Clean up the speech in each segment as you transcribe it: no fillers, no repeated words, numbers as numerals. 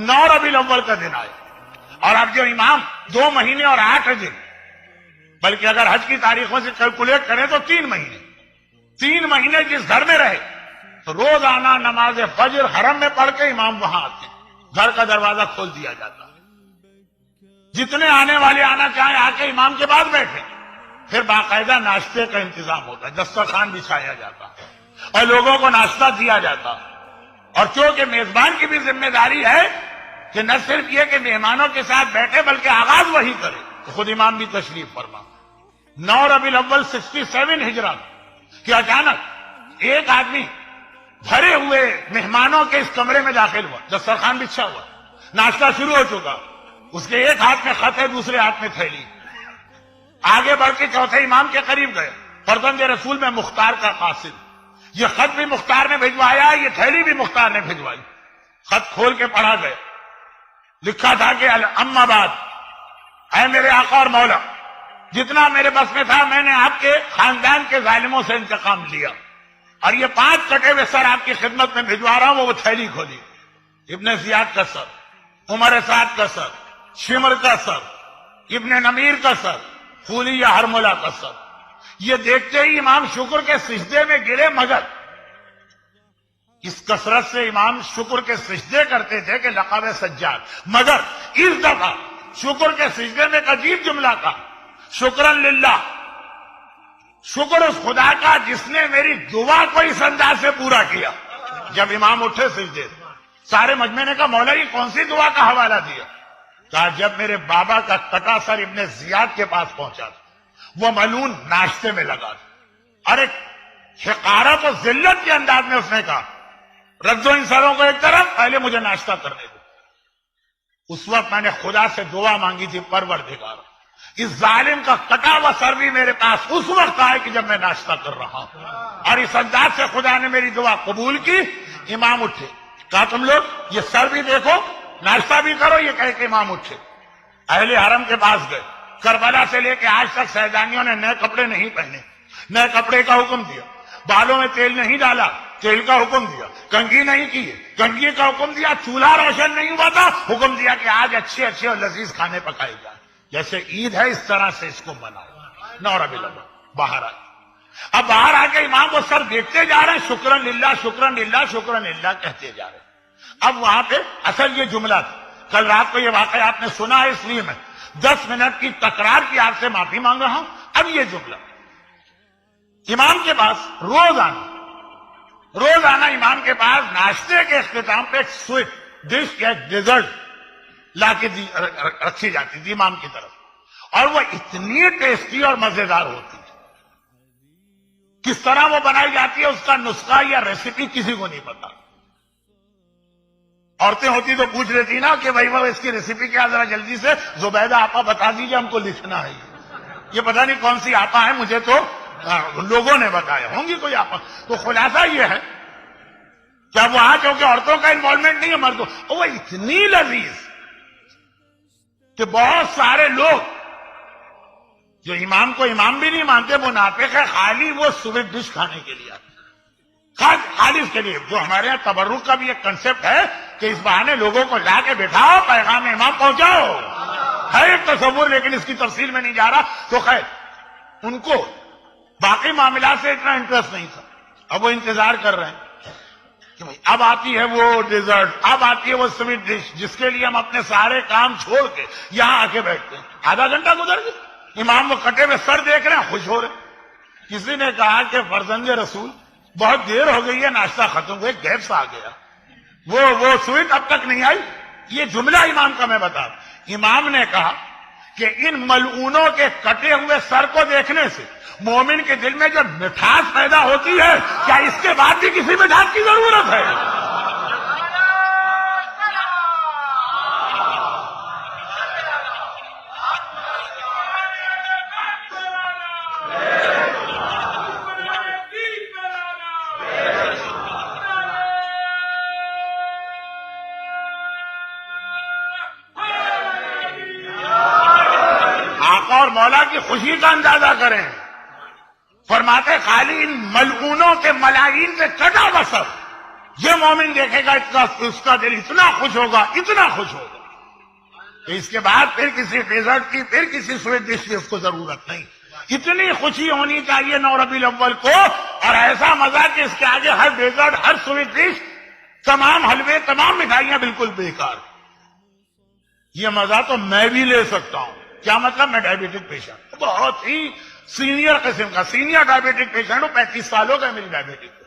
9 ربیع الاول کا دن آئے، اور اب جو امام 2 مہینے اور 8 دن، بلکہ اگر حج کی تاریخوں سے کیلکولیٹ کریں تو 3 مہینے جس گھر میں رہے تو روزانہ نماز فجر حرم میں پڑھ کے امام وہاں آتے، گھر کا دروازہ کھول دیا جاتا، جتنے آنے والے آنا چاہیں آ کے امام کے بعد بیٹھے، پھر باقاعدہ ناشتے کا انتظام ہوتا ہے، دسترخوان بچھایا جاتا اور لوگوں کو ناشتہ دیا جاتا، اور چونکہ میزبان کی بھی ذمہ داری ہے کہ نہ صرف یہ کہ مہمانوں کے ساتھ بیٹھے بلکہ آغاز وہی کرے، تو خود امام بھی تشریف فرما۔ 9 ربیع الاول 67 ہجرہ کہ اچانک ایک آدمی بھرے ہوئے مہمانوں کے اس کمرے میں داخل ہوا، دسترخوان بچھا ہوا، ناشتہ شروع ہو چکا، اس کے ایک ہاتھ میں خط ہے، دوسرے ہاتھ میں تھیلی، آگے بڑھ کے چوتھے امام کے قریب گئے، فرزند رسول میں مختار کا قاصد، یہ خط بھی مختار نے بھجوایا، یہ تھیلی بھی مختار نے بھجوائی، خط کھول کے پڑھا گئے، لکھا تھا کہ اما بعد، اے میرے آقا اور مولا، جتنا میرے بس میں تھا میں نے آپ کے خاندان کے ظالموں سے انتقام لیا، اور یہ 5 کٹے ہوئے سر آپ کی خدمت میں بھجوا رہا ہوں۔ وہ تھیلی کھولی، ابن زیاد کا سر، عمر سعد کا سر، شمر کا سر، ابن نمیر کا سر، پھولی یا ہرملہ کا سر۔ یہ دیکھتے ہی امام شکر کے سجدے میں گرے، مگر اس کثرت سے امام شکر کے سجدے کرتے تھے کہ لقب سجاد، مگر اس دفعہ شکر کے سجدے میں ایک عجیب جملہ تھا، شکرن للہ، شکر اس خدا کا جس نے میری دعا کو اس انداز سے پورا کیا۔ جب امام اٹھے سجدے سارے مجمع نے کہا مولا یہ کون سی دعا کا حوالہ دیا؟ کہا جب میرے بابا کا کٹا سر ابن زیاد کے پاس پہنچا تھا، وہ ملعون ناشتے میں لگا تھا، اور ایک حقارت و ذلت کے انداز میں اس نے کہا رکھ دو ان سروں کو ایک طرف، پہلے مجھے ناشتہ کرنے دو۔ اس وقت میں نے خدا سے دعا مانگی تھی، پروردگار اس ظالم کا کٹا ہوا سر بھی میرے پاس اس وقت آئے کہ جب میں ناشتہ کر رہا ہوں، اور اس انداز سے خدا نے میری دعا قبول کی۔ امام اٹھے، کہا تم لوگ یہ سر بھی دیکھو، ناشتہ بھی کرو، یہ کہہ کے امام اٹھے، اہل حرم کے پاس گئے۔ کربلا سے لے کے آج تک سیدانیوں نے نئے کپڑے نہیں پہنے، نئے کپڑے کا حکم دیا، بالوں میں تیل نہیں ڈالا، تیل کا حکم دیا، کنگھی نہیں کی، کنگھی کا حکم دیا، چولہا روشن نہیں ہوا تھا، حکم دیا کہ آج اچھے اچھے اور لذیذ کھانے پکائے جائیں، جیسے عید ہے اس طرح سے اس کو مناؤ۔ 9 ربیع الاول باہر آئے، اب باہر آ کے امام کو سر دیکھتے جا رہے ہیں، شکرن للہ شکرن للہ شکرن للہ کہتے جا رہے ہیں۔ اب وہاں پہ اصل یہ جملہ تھا، کل رات کو یہ واقعہ آپ نے سنا ہے، اس لیے میں 10 منٹ کی تکرار کی آپ سے معافی مانگ رہا ہوں۔ اب یہ جملہ امام کے پاس روزانہ امام کے پاس ناشتے کے اختتام پہ ایک سویٹ ڈش یا ڈیزرٹ لا کے رکھی جاتی تھی امام کی طرف، اور وہ اتنی ٹیسٹی اور مزیدار ہوتی تھی، کس طرح وہ بنائی جاتی ہے اس کا نسخہ یا ریسیپی کسی کو نہیں پتا۔ عورتیں ہوتی تو پوچھ لیتی نا کہ بھائی وہ اس کی ریسیپی کیا، ذرا جلدی سے زبیدہ آپا بتا دیجیے، ہم کو لکھنا ہے، یہ پتہ نہیں کون سی آپا ہے، مجھے تو لوگوں نے بتایا، ہوں گی کوئی آپا۔ تو خلاصہ یہ ہے کہ اب وہاں کیونکہ عورتوں کا انوالومنٹ نہیں ہے، مردوں، وہ اتنی لذیذ کہ بہت سارے لوگ جو امام کو امام بھی نہیں مانتے، وہ ناطق ہے، خالی وہ سویٹ ڈش کھانے کے لیے آتے، خالی اس کے لیے۔ جو ہمارے یہاں تبرک کا بھی ایک کنسپٹ ہے کہ اس بہانے لوگوں کو لا کے بٹھاؤ، پیغام امام پہنچاؤ، ہے ایک تصور، لیکن اس کی تفصیل میں نہیں جا رہا۔ تو خیر ان کو باقی معاملات سے اتنا انٹرسٹ نہیں تھا، اب وہ انتظار کر رہے ہیں کہ بھائی اب آتی ہے وہ ڈیزرٹ، اب آتی ہے وہ سویٹ ڈش جس کے لیے ہم اپنے سارے کام چھوڑ کے یہاں آ کے بیٹھتے ہیں۔ آدھا گھنٹہ گزر گیا، امام وہ کٹے ہوئے سر دیکھ رہے ہیں، خوش ہو رہے ہیں۔ کسی نے کہا کہ فرزند رسول بہت دیر ہو گئی ہے، ناشتہ ختم ہوئے، گیپ سا آ گیا، وہ سویٹ اب تک نہیں آئی۔ یہ جملہ امام کا میں بتا دوں، امام نے کہا کہ ان ملعونوں کے کٹے ہوئے سر کو دیکھنے سے مومن کے دل میں جو مٹھاس پیدا ہوتی ہے، کیا اس کے بعد بھی کسی مٹھاس کی ضرورت ہے؟ آقا اور مولا کی خوشی کا اندازہ کریں، فرماتے خالی ان ملعونوں کے ملاعین سے کٹا بسر یہ مومن دیکھے گا اس کا دل اتنا خوش ہوگا، اتنا خوش ہوگا کہ اس کے بعد پھر کسی ڈیزرٹ کی، پھر کسی سویٹ ڈش کی اس کو ضرورت نہیں. اتنی خوشی ہونی چاہیے 9 ربیع الاول کو، اور ایسا مزہ کہ اس کے آگے ہر ڈیزرٹ، ہر سویٹ ڈش، تمام حلوے، تمام مٹھائیاں بالکل بیکار. یہ مزہ تو میں بھی لے سکتا ہوں. کیا مطلب؟ میں ڈائبیٹک پیشنٹ، بہت ہی سینئر قسم کا سینئر ڈائبیٹک پیشنٹ ہوں. 35 سال ہو گئے میری ڈائبیٹک.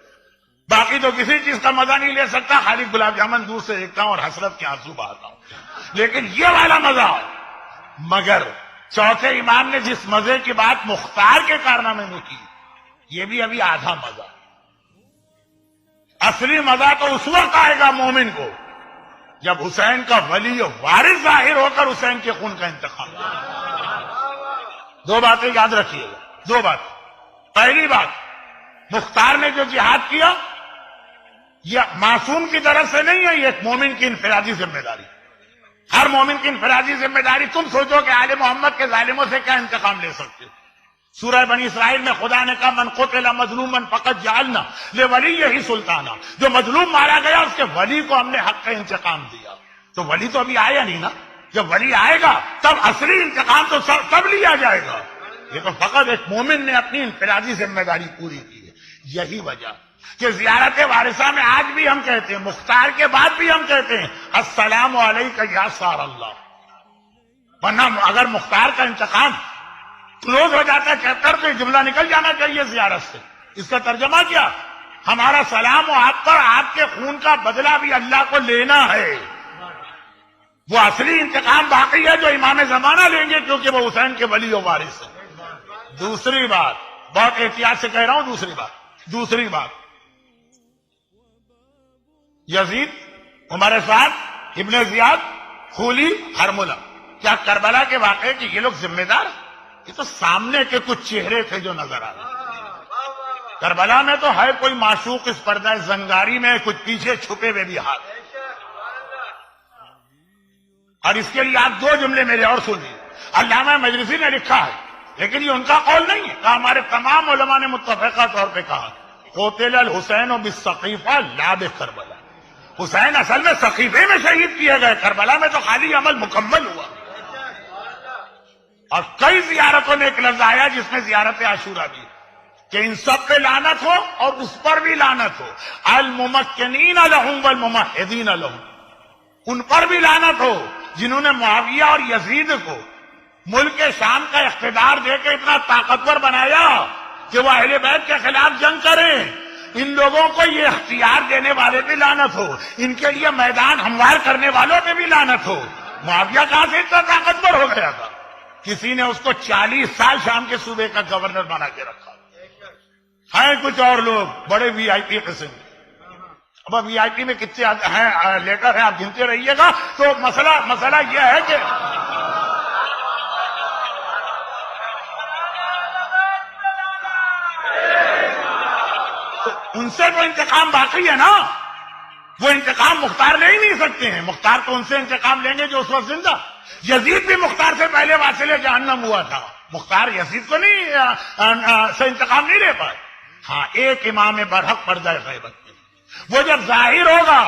باقی تو کسی چیز کا مزہ نہیں لے سکتا، خالی گلاب جامن دور سے دیکھتا ہوں اور حسرت کے آنسو بہاتا ہوں. لیکن یہ والا مزہ. مگر چوتھے امام نے جس مزے کی بات مختار کے کارنامے میں کی، یہ بھی ابھی آدھا مزہ. اصلی مزہ تو اس وقت آئے گا مومن کو جب حسین کا ولی وارث ظاہر ہو کر حسین کے خون کا انتقام. دو باتیں یاد رکھیے گا، دو بات. پہلی بات، مختار نے جو جہاد کیا یہ معصوم کی طرف سے نہیں ہے، یہ ایک مومن کی انفرادی ذمہ داری. ہر مومن کی انفرادی ذمہ داری. تم سوچو کہ آل محمد کے ظالموں سے کیا انتقام لے سکتے ہو. سورہ بنی اسرائیل میں خدا نے کہا من قتل مظلوما فقد جعلنا لولیہ سلطانا، جو مظلوم مارا گیا اس کے ولی کو ہم نے حق کا انتقام دیا. تو ولی تو ابھی آیا نہیں نا. جب ولی آئے گا تب اصلی انتقام تو سب لیا جائے گا. یہ تو فقط ایک مومن نے اپنی انفرادی ذمہ داری پوری کی ہے. یہی وجہ کہ زیارت وارثہ میں آج بھی ہم کہتے ہیں، مختار کے بعد بھی ہم کہتے ہیں السلام علیکہ یا سار اللہ. ورنہ اگر مختار کا انتقام کلوز ہو جاتا ہے چیپٹر تو یہ جملہ نکل جانا چاہیے زیارت سے. اس کا ترجمہ کیا؟ ہمارا سلام و آپ پر، آپ کے خون کا بدلہ بھی اللہ کو لینا ہے. وہ اصلی انتقام باقی ہے جو امام زمانہ لیں گے، کیونکہ وہ حسین کے ولی و وارث ہیں. دوسری بات، بہت احتیاط سے کہہ رہا ہوں، دوسری بات یزید، عمر سعد، ابن زیاد، خولی، ہرملہ، کیا کربلا کے واقعے کی یہ لوگ ذمہ دار؟ یہ تو سامنے کے کچھ چہرے تھے جو نظر آ رہے. کربلا میں تو ہے کوئی معشوق اس پردہ زنگاری میں، کچھ پیچھے چھپے ہوئے بھی ہاتھ. اور اس کے لیے آپ دو جملے میرے اور سنیے. علامہ مجلسی نے لکھا ہے، لیکن یہ ان کا قول نہیں ہے، کہ ہمارے تمام علماء نے متفقہ طور پہ کہا قتل الحسین بالسقیفہ لا بکربلا. حسین اصل میں سقیفے میں شہید کیے گئے، کربلا میں تو خالی عمل مکمل ہوا. اور کئی زیارتوں میں ایک لفظ آیا جس میں زیارت عاشورہ بھی، کہ ان سب پہ لعنت ہو اور اس پر بھی لعنت ہو. الممکنین لہم والممہدین لہم، ان پر بھی لعنت ہو جنہوں نے معاویہ اور یزید کو ملک شام کا اقتدار دے کے اتنا طاقتور بنایا کہ وہ اہل بیت کے خلاف جنگ کریں. ان لوگوں کو یہ اختیار دینے والے پہ لعنت ہو، ان کے لیے میدان ہموار کرنے والوں پہ بھی لعنت ہو. معاویہ کہاں سے اتنا طاقتور ہو گیا تھا؟ کسی نے اس کو 40 سال شام کے صوبے کا گورنر بنا کے رکھا. ہیں کچھ اور لوگ بڑے وی آئی پی قسم کے. اب وی آئی پی میں کتنے ہیں لیٹر ہیں آپ گنتے رہیے گا. تو مسئلہ یہ ہے کہ ان سے تو انتقام باقی ہے نا. وہ انتقام مختار لے ہی نہیں سکتے ہیں. مختار تو ان سے انتقام لیں گے جو اس وقت زندہ. یزید بھی مختار سے پہلے واصل جہنم ہوا تھا. مختار یزید کو نہیں سے انتقام نہیں لے پائے. ہاں، ایک امام برحق پردہ غیبت میں وہ جب ظاہر ہوگا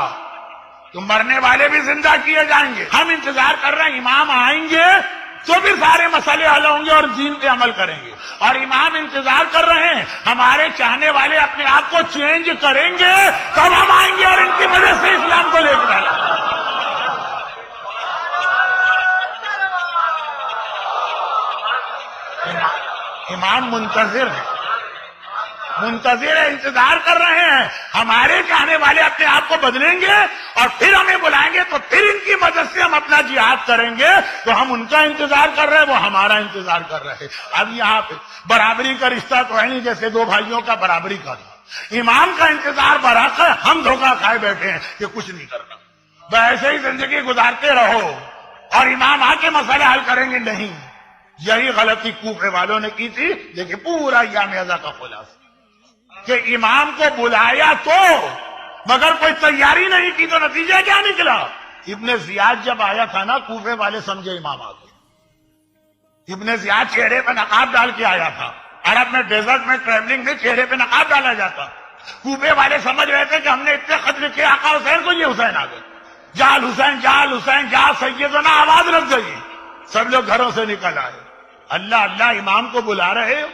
تو مرنے والے بھی زندہ کیے جائیں گے. ہم انتظار کر رہے ہیں امام آئیں گے تو بھی سارے مسئلے حل ہوں گے اور دین پہ عمل کریں گے. اور امام انتظار کر رہے ہیں ہمارے چاہنے والے اپنے آپ کو چینج کریں گے تب ہم آئیں گے اور ان کی وجہ سے اسلام کو لے کر آئیں گے. امام منتظر ہے، انتظار کر رہے ہیں ہمارے چاہنے والے اپنے آپ کو بدلیں گے اور پھر ہمیں بلائیں گے تو پھر ان کی مدد سے ہم اپنا جہاد کریں گے. تو ہم ان کا انتظار کر رہے ہیں، وہ ہمارا انتظار کر رہے ہیں. اب یہاں پہ برابری کا رشتہ تو ہے نہیں جیسے دو بھائیوں کا برابری کا تھا. امام کا انتظار برحق ہے، ہم دھوکہ کھائے بیٹھے ہیں کہ کچھ نہیں کرنا، ویسے ہی زندگی گزارتے رہو اور امام آ کے مسئلہ حل کریں گے. نہیں، یہی غلطی کوفے والوں نے کی تھی. دیکھیں پورا ایام ازا کا خلاصہ کہ امام کو بلایا تو مگر کوئی تیاری نہیں کی تو نتیجہ کیا نکلا؟ ابن زیاد جب آیا تھا نا کوفے والے سمجھے امام آ گئے. ابن زیاد چہرے پہ نقاب ڈال کے آیا تھا. عرب میں ڈیزرٹ میں ٹریولنگ میں چہرے پہ نقاب ڈالا جاتا. کوفے والے سمجھ رہے تھے کہ ہم نے اتنے خط لکھے آقا حسین کو، یہ حسین آ گئے، جال حسین جال حسین جا سیدنا، آواز لگ گئی، سب لوگ گھروں سے نکل آئے، اللہ اللہ امام کو بلا رہے ہو،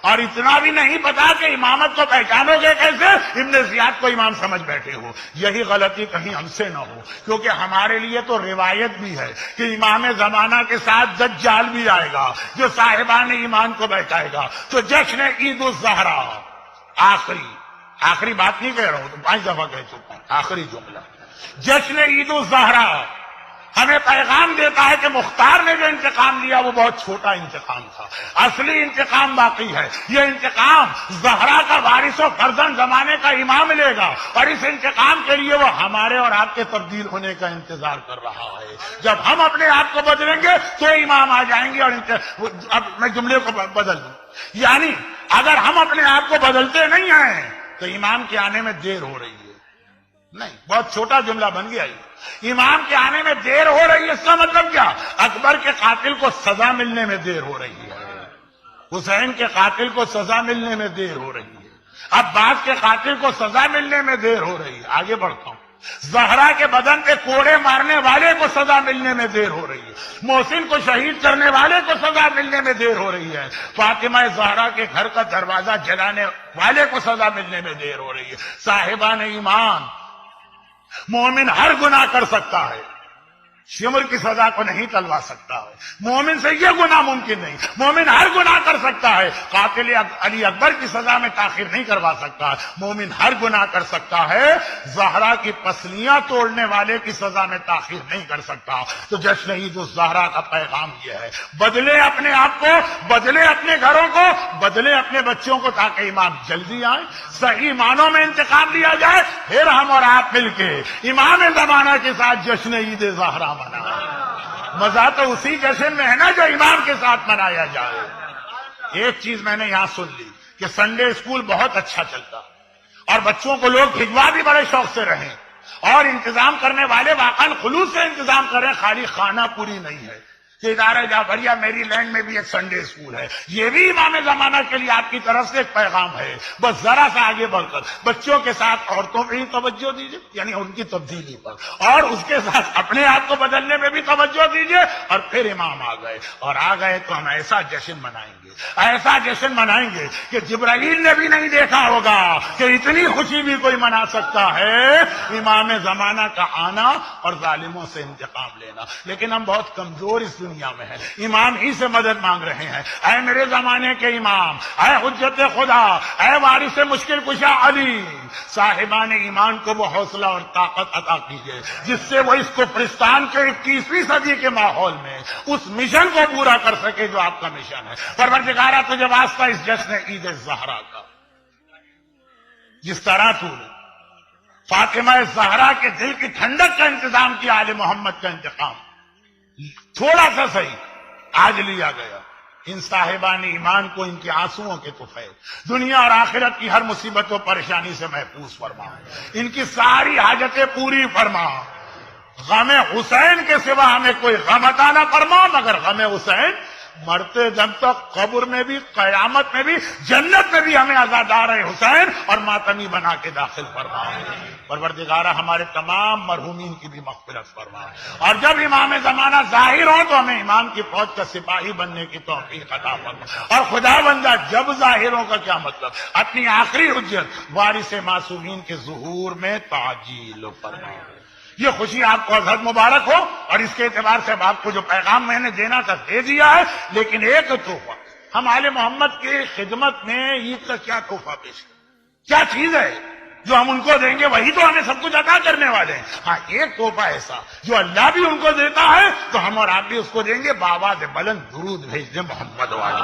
اور اتنا بھی نہیں پتا کہ امامت کو پہچانو گے کیسے، ابن زیاد کو امام سمجھ بیٹھے ہو۔ یہی غلطی کہیں ہم سے نہ ہو، کیونکہ ہمارے لیے تو روایت بھی ہے کہ امام زمانہ کے ساتھ دجال بھی آئے گا جو صاحبان ایمان کو بہکائے گا۔ تو جشن عید الزہرا، آخری بات نہیں کہہ رہا ہوں، تو 5 دفعہ کہہ چکا ہوں، آخری جملہ، جشن عید الزہرا ہمیں پیغام دیتا ہے کہ مختار نے جو انتقام لیا وہ بہت چھوٹا انتقام تھا، اصلی انتقام باقی ہے۔ یہ انتقام زہرا کا وارث و فرزند زمانے کا امام لے گا، اور اس انتقام کے لیے وہ ہمارے اور آپ کے تبدیل ہونے کا انتظار کر رہا ہے۔ جب ہم اپنے آپ کو بدلیں گے تو امام آ جائیں گے۔ اور اب میں جملے کو بدل دوں، یعنی اگر ہم اپنے آپ کو بدلتے نہیں ہیں تو امام کے آنے میں دیر ہو رہی ہے۔ نہیں، بہت چھوٹا جملہ بن گیا یہ، امام کے آنے میں دیر ہو رہی ہے، اس کا مطلب کیا؟ اکبر کے قاتل کو سزا ملنے میں دیر ہو رہی ہے، حسین کے قاتل کو سزا ملنے میں دیر ہو رہی ہے، عباس کے قاتل کو سزا ملنے میں دیر ہو رہی ہے۔ آگے بڑھتا ہوں، زہرا کے بدن پہ کوڑے مارنے والے کو سزا ملنے میں دیر ہو رہی ہے، محسن کو شہید کرنے والے کو سزا ملنے میں دیر ہو رہی ہے، فاطمہ زہرا کے گھر کا دروازہ جلانے والے کو سزا ملنے میں دیر ہو رہی ہے۔ صاحبان ایمان، مومن ہر گناہ کر سکتا ہے، شمر کی سزا کو نہیں ٹلوا سکتا ہے، مومن سے یہ گناہ ممکن نہیں، مومن ہر گناہ کر سکتا ہے، قاتل علی اکبر کی سزا میں تاخیر نہیں کروا سکتا، مومن ہر گناہ کر سکتا ہے، زہرا کی پسلیاں توڑنے والے کی سزا میں تاخیر نہیں کر سکتا۔ تو جشن عید الزہرا کا پیغام یہ ہے، بدلے اپنے آپ کو، بدلے اپنے گھروں کو، بدلے اپنے بچوں کو، تاکہ امام جلدی آئے، صحیح معنوں میں انتقام لیا جائے، پھر ہم اور آپ مل کے امام زمانہ کے ساتھ جشن عید زہرا مزہ تو اسی جشن میں ہے نا جو امام کے ساتھ منایا جائے۔ ایک چیز میں نے یہاں سن لی کہ سنڈے اسکول بہت اچھا چلتا، اور بچوں کو لوگ بھجوا بھی بڑے شوق سے رہیں، اور انتظام کرنے والے واقعا خلوص سے انتظام کریں، خالی خانہ پوری نہیں ہے۔ کہ ادارہ جعفریہ میری لینڈ میں بھی ایک سنڈے اسکول ہے، یہ بھی امام زمانہ کے لیے آپ کی طرف سے ایک پیغام ہے۔ بس ذرا سا آگے بڑھ کر بچوں کے ساتھ عورتوں پہ ہی توجہ دیجیے، یعنی ان کی تبدیلی پر، اور اس کے ساتھ اپنے آپ کو بدلنے میں بھی توجہ دیجیے، اور پھر امام آ گئے، اور آ گئے تو ہم ایسا جشن منائیں گے، ایسا جشن منائیں گے کہ جبرائیل نے بھی نہیں دیکھا ہوگا کہ اتنی خوشی بھی کوئی منا سکتا ہے، امام زمانہ کا آنا اور ظالموں سے انتقام لینا۔ لیکن ہم بہت کمزور اس دنیا میں ہے، امام ہی سے مدد مانگ رہے ہیں، اے میرے زمانے کے امام، اے حجت خدا، اے وارث مشکل کشا علی، صاحبان ایمان کو وہ حوصلہ اور طاقت عطا کیجئے جس سے وہ اس کفرستان کے 21ویں صدی کے ماحول میں اس مشن کو پورا کر سکے جو آپ کا مشن ہے۔ پروردگارہ تجھے واسطہ اس جشن عید زہرا کا، جس طرح تو نے فاطمہ زہرا کے دل کی ٹھنڈک کا انتظام کیا، آل محمد کا انتقام تھوڑا سا صحیح آج لیا گیا۔ ان صاحبان ایمان کو ان کے آنسوؤں کے طفیل دنیا اور آخرت کی ہر مصیبت و پریشانی سے محفوظ فرما، ان کی ساری حاجتیں پوری فرما، غم حسین کے سوا ہمیں کوئی غم عطا نہ فرما، مگر غم حسین مرتے دم تک قبر میں بھی، قیامت میں بھی، جنت میں بھی ہمیں عزادار حسین اور ماتمی بنا کے داخل فرما۔ پروردگارہ ہمارے تمام مرحومین کی بھی مغفرت فرما، اور جب امام زمانہ ظاہر ہو تو ہمیں امام کی فوج کا سپاہی بننے کی توفیق عطا فرما، اور خدا بندہ جب ظاہروں کا کیا مطلب، اپنی آخری حجت وارث معصومین کے ظہور میں تعجیل فرما۔ یہ خوشی آپ کو حضرت مبارک ہو، اور اس کے اعتبار سے اب آپ کو جو پیغام میں نے دینا تھا دے دیا ہے، لیکن ایک تحفہ ہم آل محمد کی خدمت میں عید کا کیا تحفہ پیش کریں، کیا چیز ہے جو ہم ان کو دیں گے، وہی تو ہمیں سب کچھ عطا کرنے والے ہیں۔ ہاں، ایک تحفہ ایسا جو اللہ بھی ان کو دیتا ہے تو ہم اور آپ بھی اس کو دیں گے، بآواز بلند درود بھیج دیں محمد والے۔